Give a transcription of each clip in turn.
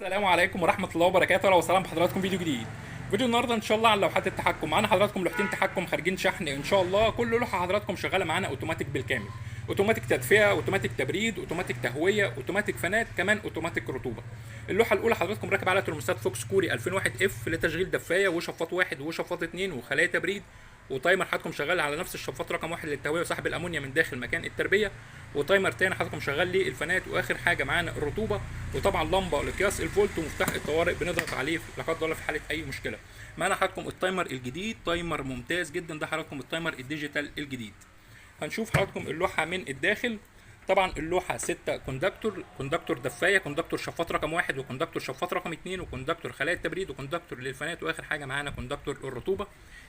السلام عليكم ورحمة الله وبركاته، اهلا وسهلا بحضراتكم فيديو جديد. فيديو النهارده ان شاء الله عن لوحات التحكم. معانا حضراتكم لوحتين تحكم خارجين شحن ان شاء الله. كل لوحة حضراتكم شغالة معانا اوتوماتيك بالكامل. اوتوماتيك تدفئة، اوتوماتيك تبريد، اوتوماتيك تهوية، اوتوماتيك فنات، كمان اوتوماتيك رطوبة. اللوحة الأولى حضراتكم راكب على ترموستات فوكس كوري 2001 اف لتشغيل دفاية وشفاط واحد وشفاط اتنين وخلايا تبريد، وتايمر حضراتكم شغال على نفس الشفاط رقم واحد للتهويه وسحب الامونيا من داخل مكان التربيه، وتايمر تاني حضراتكم شغال للفنات، واخر حاجه معانا الرطوبه، وطبعا لمبه لقياس الفولت ومفتاح الطوارئ بنضغط عليه لا قدر الله في حاله اي مشكله. معانا حضراتكم التايمر الجديد، تايمر ممتاز جدا، ده حضراتكم التايمر الديجيتال الجديد. هنشوف حضراتكم اللوحه من الداخل. طبعا اللوحه 6 كوندكتور دفايه، كوندكتور شفاط رقم واحد، وكوندكتور شفاط رقم اتنين، وكوندكتور خلايا التبريد، وكوندكتور للفنات، واخر حاجه معانا كوندكتور الرطوبه.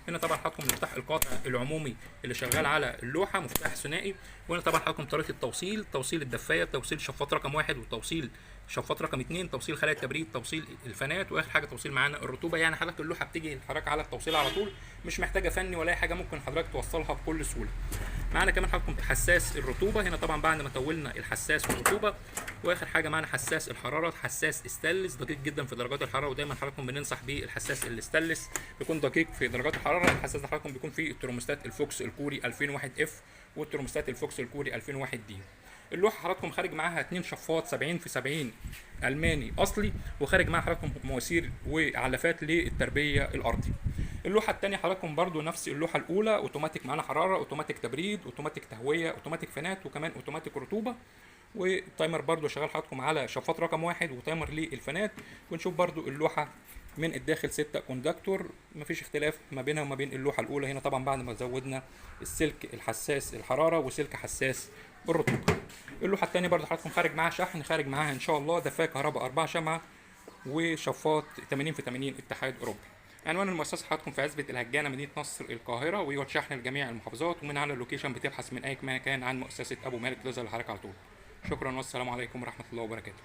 هنا طبعا حضراتكم مفتاح القاطع العمومي اللي شغال على اللوحه، مفتاح ثنائي. وهنا طبعا حضراتكم طريقه التوصيل، توصيل الدفايه، توصيل شفاط رقم واحد، وتوصيل شفاط رقم اتنين، توصيل خلايا التبريد، توصيل الفنات، واخر حاجه توصيل معانا الرطوبه. يعني حضرتك اللوحه بتيجي لحضرتك على التوصيل على طول، مش محتاجه فني ولا اي حاجه، ممكن حضرتك توصلها بكل سهوله. معانا كمان حضراتكم حساس الرطوبه. هنا طبعا بعد ما طولنا الحساس والرطوبه، واخر حاجه معانا حساس الحراره، حساس استانلس دقيق جدا في درجات الحراره، ودايما حضراتكم بننصح بيه الحساس الاستانلس بيكون دقيق في درجات الحراره. الحساس ده حضراتكم بيكون فيه الترموستات الفوكس الكوري 2001 اف والترموستات الفوكس الكوري 2001 دي. اللوحه حضراتكم خارج معاها 2 شفاط 70 في 70 الماني اصلي، وخارج معاها حضراتكم مواسير وعلافات للتربيه الارضي. اللوحه الثانيه حضراتكم برضو نفس اللوحه الاولى، اوتوماتيك معانا حراره، اوتوماتيك تبريد، اوتوماتيك تهويه، اوتوماتيك فنات، وكمان اوتوماتيك رطوبه. والتايمر برضو شغال حضراتكم على شفاط رقم واحد وتايمر للفنات. ونشوف برضو اللوحه من الداخل 6 كوندكتور، مفيش اختلاف ما بينها وما بين اللوحه الاولى. هنا طبعا بعد ما زودنا السلك الحساس الحراره وسلك حساس الرطوبه. اللوحه الثانيه برضو حضراتكم خارج معاها شحن، خارج معاها ان شاء الله دفايه كهرباء 4 شمعه وشفاط 80 في 80 اتحاد اوروبي. عنوان المؤسسه حضراتكم في عزبه الهجانه مدينه نصر القاهره، ويوجد شحن لجميع المحافظات، ومن على اللوكيشن بتبحث من اي مكان عن مؤسسه ابو مالك تظهر لحضرتك على طول. شكرا والسلام عليكم ورحمه الله وبركاته.